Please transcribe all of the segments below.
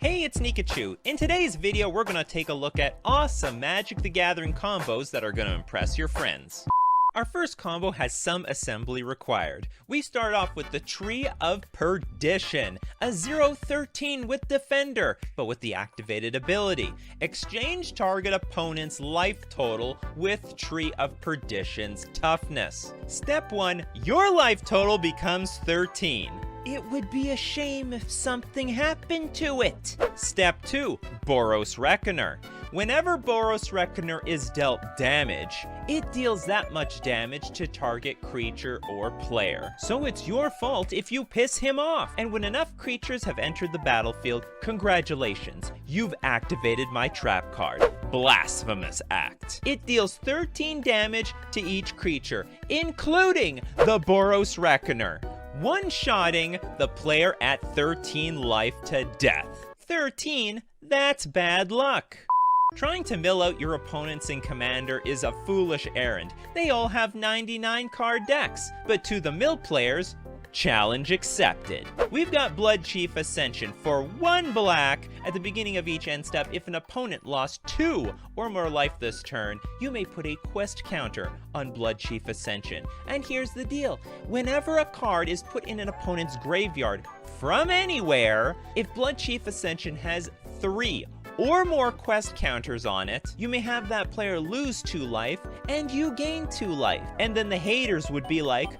Hey, it's Nikachu. In today's video, we're gonna take a look at awesome Magic the Gathering combos that are gonna impress your friends. Our first combo has some assembly required. We start off with the Tree of Perdition, a 0/13 with Defender, but with the activated ability. Exchange target opponent's life total with Tree of Perdition's toughness. Step 1, your life total becomes 13. It would be a shame if something happened to it. Step 2, Boros Reckoner. Whenever Boros Reckoner is dealt damage, it deals that much damage to target creature or player. So it's your fault if you piss him off. And when enough creatures have entered the battlefield, congratulations, you've activated my trap card, Blasphemous Act. It deals 13 damage to each creature, including the Boros Reckoner, one-shotting the player at 13 life to death. 13, that's bad luck. Trying to mill out your opponents in Commander is a foolish errand. They all have 99 card decks, but to the mill players, challenge accepted. We've got Blood Chief Ascension for 1 black. At the beginning of each end step, if an opponent lost 2 or more life this turn, you may put a quest counter on Blood Chief Ascension. And here's the deal. Whenever a card is put in an opponent's graveyard from anywhere, if Blood Chief Ascension has 3 or more quest counters on it, you may have that player lose 2 life and you gain 2 life. And then the haters would be like,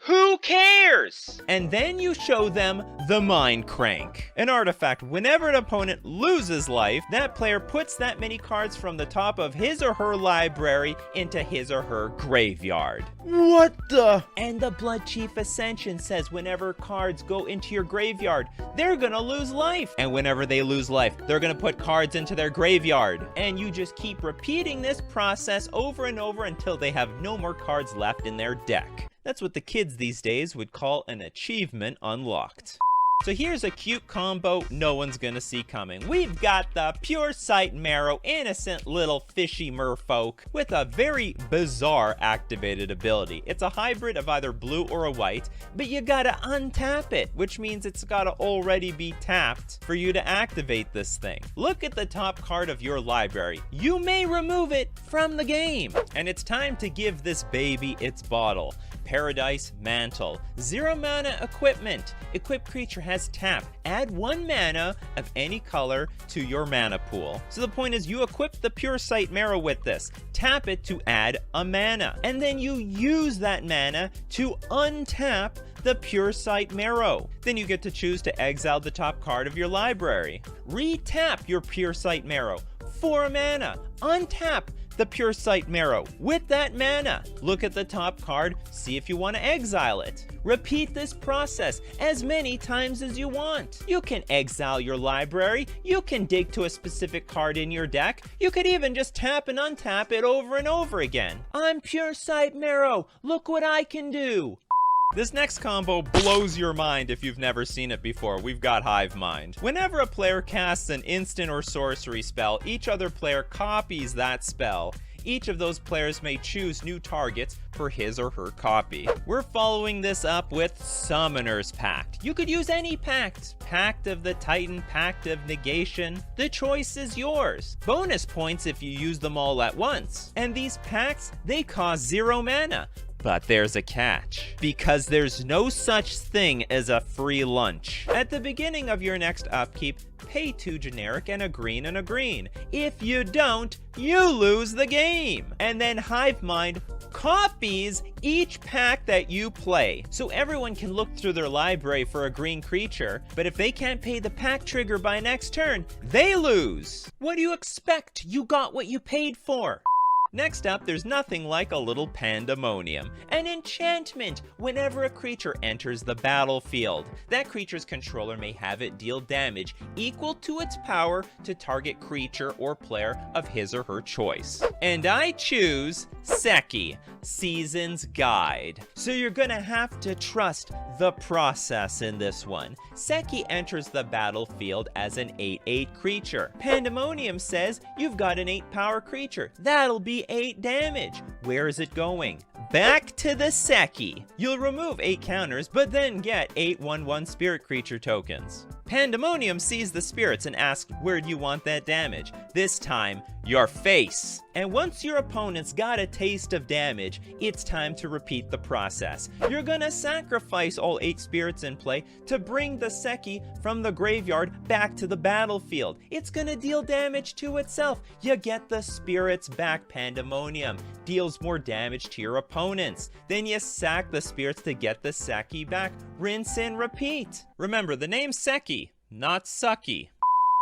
who cares? And then you show them the Mind Crank, an artifact. Whenever an opponent loses life, that player puts that many cards from the top of his or her library into his or her graveyard. What the? And the Blood Chief Ascension says whenever cards go into your graveyard, they're gonna lose life. And whenever they lose life, they're gonna put cards into their graveyard. And you just keep repeating this process over and over until they have no more cards left in their deck. That's what the kids these days would call an achievement unlocked. So here's a cute combo no one's gonna see coming. We've got the Pure Sight Marrow, innocent little fishy merfolk with a very bizarre activated ability. It's a hybrid of either blue or a white, but you gotta untap it, which means it's gotta already be tapped for you to activate this thing. Look at the top card of your library. You may remove it from the game. And it's time to give this baby its bottle. Paradise Mantle. 0 mana equipment. Equipped creature has tap. Add 1 mana of any color to your mana pool. So the point is you equip the Pure Sight Marrow with this. Tap it to add a mana. And then you use that mana to untap the Pure Sight Marrow. Then you get to choose to exile the top card of your library. Retap your Pure Sight Marrow. 4 mana. Untap the Pure Sight Marrow with that mana. Look at the top card, see if you want to exile it. Repeat this process as many times as you want. You can exile your library, you can dig to a specific card in your deck, you could even just tap and untap it over and over again. I'm Pure Sight Marrow, look what I can do. This next combo blows your mind if you've never seen it before. We've got Hive Mind. Whenever a player casts an instant or sorcery spell, each other player copies that spell. Each of those players may choose new targets for his or her copy. We're following this up with Summoner's Pact. You could use any pact. Pact of the Titan, Pact of Negation. The choice is yours. Bonus points if you use them all at once. And these pacts, they cost 0 mana. But there's a catch, because there's no such thing as a free lunch. At the beginning of your next upkeep, pay 2 generic and a green and a green. If you don't, you lose the game. And then Hive Mind copies each pack that you play. So everyone can look through their library for a green creature, but if they can't pay the pack trigger by next turn, they lose. What do you expect? You got what you paid for. Next up, there's nothing like a little pandemonium. An enchantment whenever a creature enters the battlefield. That creature's controller may have it deal damage equal to its power to target creature or player of his or her choice. And I choose Seki, Season's Guide. So you're gonna have to trust the process in this one. Seki enters the battlefield as an 8/8 creature. Pandemonium says you've got an 8 power creature. That'll be 8 damage. Where is it going? Back to the Seki. You'll remove 8 counters, but then get 8/1/1 spirit creature tokens. Pandemonium sees the spirits and asks, where do you want that damage? This time, your face. And once your opponent's got a taste of damage, it's time to repeat the process. You're gonna sacrifice all 8 spirits in play to bring the Seki from the graveyard back to the battlefield. It's gonna deal damage to itself. You get the spirits back. Pandemonium deals more damage to your opponents. Then you sack the spirits to get the Seki back. Rinse and repeat. Remember, the name's Seki, not Sucky.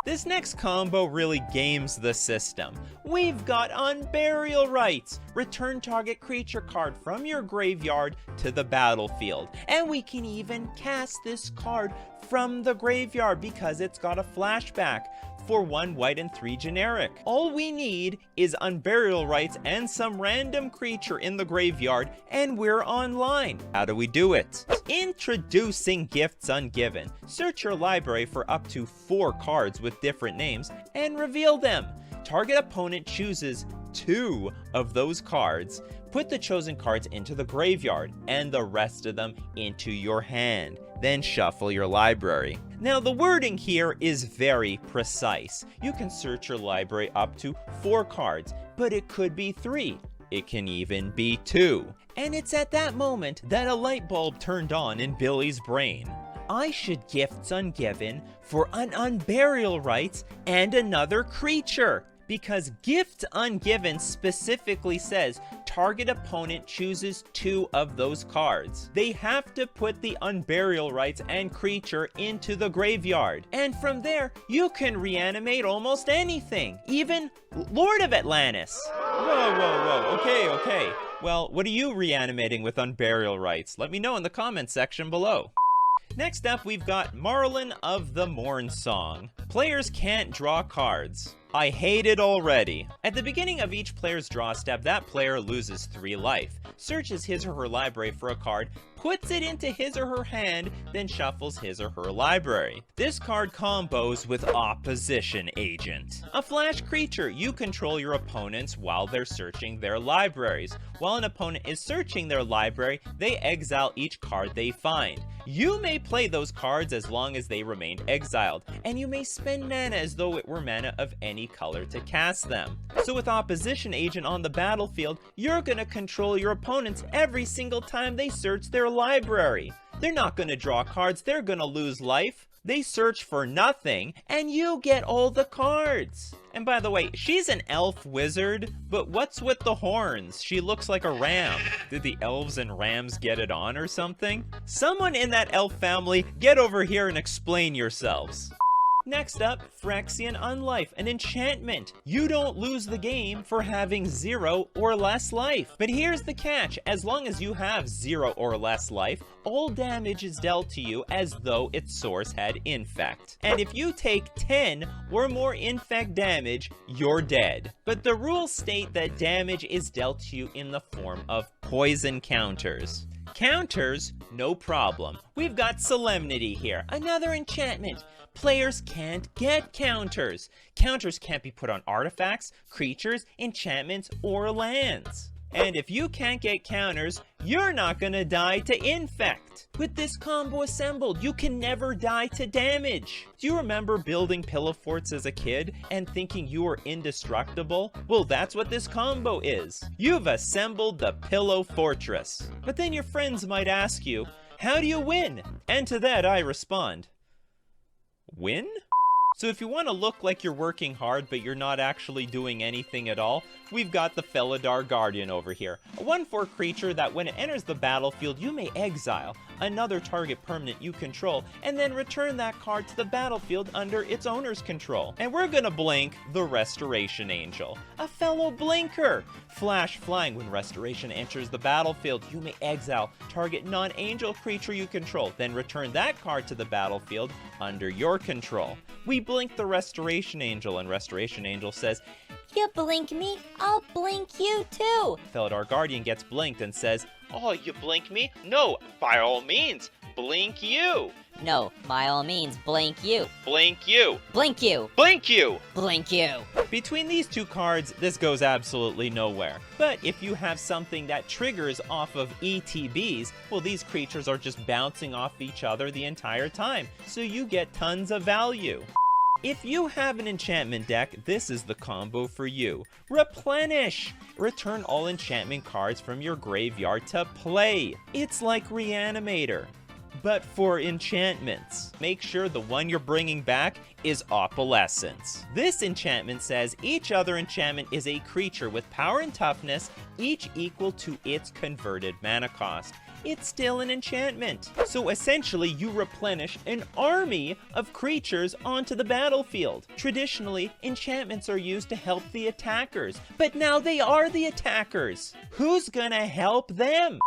This next combo really games the system. We've got Unburial Rites. Return target creature card from your graveyard to the battlefield. And we can even cast this card from the graveyard because it's got a flashback for 1 white and 3 generic. All we need is Unburial Rites and some random creature in the graveyard, and we're online. How do we do it? Introducing Gifts Ungiven. Search your library for up to 4 cards with different names and reveal them. Target opponent chooses 2 of those cards. Put the chosen cards into the graveyard and the rest of them into your hand. Then shuffle your library. Now the wording here is very precise. You can search your library up to 4 cards, but it could be 3. It can even be 2. And it's at that moment that a light bulb turned on in Billy's brain. I should Gifts Ungiven for an Unburial Rites and another creature. Because Gift Ungiven specifically says target opponent chooses 2 of those cards. They have to put the Unburial Rites and creature into the graveyard. And from there, you can reanimate almost anything, even Lord of Atlantis. Whoa, okay. Well, what are you reanimating with Unburial Rites? Let me know in the comments section below. Next up, we've got Marlin of the Morn Song. Players can't draw cards. I hate it already. At the beginning of each player's draw step, that player loses 3 life, searches his or her library for a card, puts it into his or her hand, then shuffles his or her library. This card combos with Opposition Agent. A flash creature. You control your opponents while they're searching their libraries. While an opponent is searching their library, they exile each card they find. You may play those cards as long as they remain exiled, and you may spend mana as though it were mana of any color to cast them. So with Opposition Agent on the battlefield, you're gonna control your opponents every single time they search their library. They're not gonna draw cards, they're gonna lose life. They search for nothing, and you get all the cards. And by the way, she's an elf wizard, but what's with the horns? She looks like a ram. Did the elves and rams get it on or something? Someone in that elf family, get over here and explain yourselves. Next up, Phyrexian Unlife, an enchantment. You don't lose the game for having 0 or less life. But here's the catch, as long as you have 0 or less life, all damage is dealt to you as though its source had infect. And if you take 10 or more infect damage, you're dead. But the rules state that damage is dealt to you in the form of poison counters. Counters, no problem. We've got Solemnity here, another enchantment. Players can't get counters. Counters can't be put on artifacts, creatures, enchantments, or lands. And if you can't get counters, you're not gonna die to infect. With this combo assembled, you can never die to damage. Do you remember building pillow forts as a kid and thinking you were indestructible? Well, that's what this combo is. You've assembled the Pillow Fortress. But then your friends might ask you, how do you win? And to that I respond, win? So if you want to look like you're working hard but you're not actually doing anything at all, we've got the Felidar Guardian over here. A 1/4 creature that when it enters the battlefield, you may exile another target permanent you control, and then return that card to the battlefield under its owner's control. And we're gonna blink the Restoration Angel, a fellow blinker. Flash flying. When Restoration enters the battlefield, you may exile target non-angel creature you control, then return that card to the battlefield under your control. We blink the Restoration Angel, and Restoration Angel says, You blink me, I'll blink you too. Felidar Guardian gets blinked and says, oh, you blink me? No, by all means, blink you. No, by all means, blink you. Blink you. Blink you. Blink you. Blink you. Between these two cards, this goes absolutely nowhere. But if you have something that triggers off of ETBs, well, these creatures are just bouncing off each other the entire time, so you get tons of value. If you have an enchantment deck, this is the combo for you. Replenish! Return all enchantment cards from your graveyard to play. It's like Reanimator, but for enchantments. Make sure the one you're bringing back is Opalescence. This enchantment says each other enchantment is a creature with power and toughness, each equal to its converted mana cost. It's still an enchantment. So essentially, you replenish an army of creatures onto the battlefield. Traditionally, enchantments are used to help the attackers, but now they are the attackers. Who's gonna help them?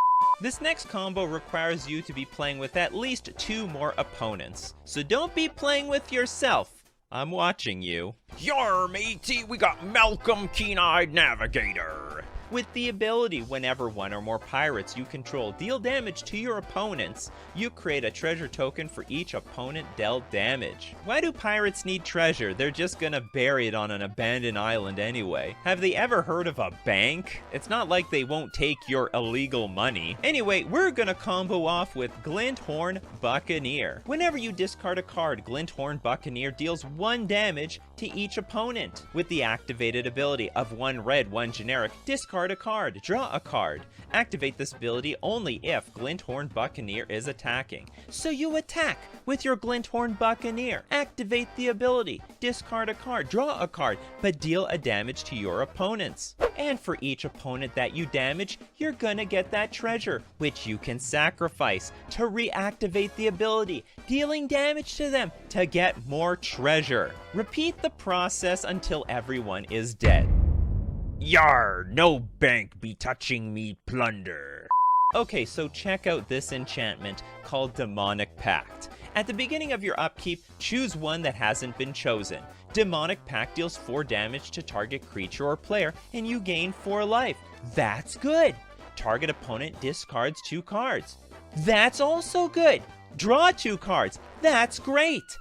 This next combo requires you to be playing with at least 2 more opponents. So don't be playing with yourself. I'm watching you. Yarr, matey, we got Malcolm Keen-Eyed Navigator. With the ability, whenever one or more pirates you control deal damage to your opponents, you create a treasure token for each opponent dealt damage. Why do pirates need treasure? They're just gonna bury it on an abandoned island anyway. Have they ever heard of a bank? It's not like they won't take your illegal money. Anyway, we're gonna combo off with Glinthorn Buccaneer. Whenever you discard a card, Glinthorn Buccaneer deals 1 damage to each opponent. With the activated ability of 1 red, 1 generic, discard a card, draw a card. Activate this ability only if Glinthorn Buccaneer is attacking. So you attack with your Glinthorn Buccaneer. Activate the ability, discard a card, draw a card, but deal a damage to your opponents. And for each opponent that you damage, you're gonna get that treasure, which you can sacrifice to reactivate the ability, dealing damage to them to get more treasure. Repeat the process until everyone is dead. Yar, no bank be touching me plunder. Okay, so check out this enchantment called Demonic Pact. At the beginning of your upkeep, choose one that hasn't been chosen. Demonic Pact deals 4 damage to target creature or player, and you gain 4 life. That's good. Target opponent discards 2 cards. That's also good. Draw 2 cards. That's great.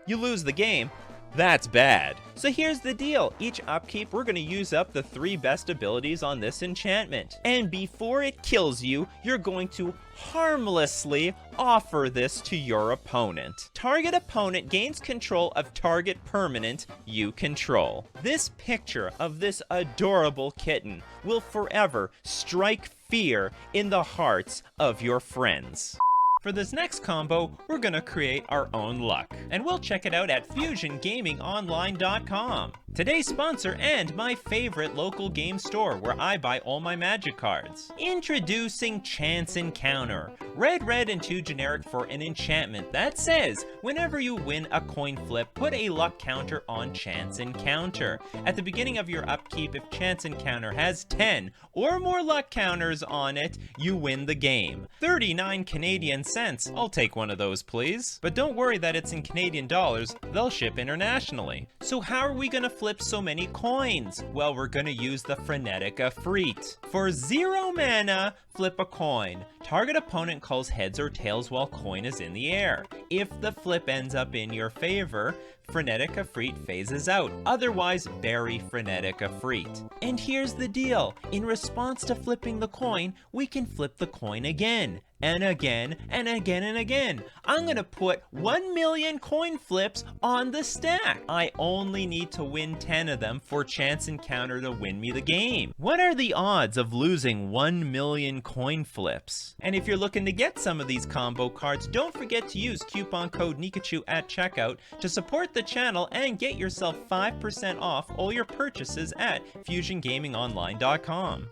You lose the game. That's bad. So here's the deal. Each upkeep, we're gonna use up the 3 best abilities on this enchantment. And before it kills you, you're going to harmlessly offer this to your opponent. Target opponent gains control of target permanent you control. This picture of this adorable kitten will forever strike fear in the hearts of your friends. For this next combo, we're gonna create our own luck, and we'll check it out at FusionGamingOnline.com. Today's sponsor and my favorite local game store where I buy all my Magic cards. Introducing Chance Encounter. Red, and 2 generic for an enchantment that says, whenever you win a coin flip, put a luck counter on Chance Encounter. At the beginning of your upkeep, if Chance Encounter has 10 or more luck counters on it, you win the game. 39 Canadian cents. I'll take one of those, please. But don't worry that it's in Canadian dollars. They'll ship internationally. So how are we gonna flip so many coins? Well, we're gonna use the Frenetic Efreet. For 0 mana, flip a coin. Target opponent calls heads or tails while coin is in the air. If the flip ends up in your favor, Frenetic Efreet phases out. Otherwise, bury Frenetic Efreet. And here's the deal. In response to flipping the coin, we can flip the coin again. And again, and again, and again. I'm gonna put 1 million coin flips on the stack. I only need to win 10 of them for Chance Encounter to win me the game. What are the odds of losing 1 million coin flips? And if you're looking to get some of these combo cards, don't forget to use coupon code Nikachu at checkout to support the channel and get yourself 5% off all your purchases at FusionGamingOnline.com.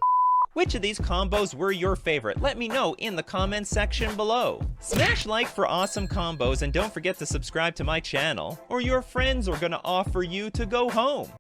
Which of these combos were your favorite? Let me know in the comments section below. Smash like for awesome combos and don't forget to subscribe to my channel, or your friends are gonna offer you to go home.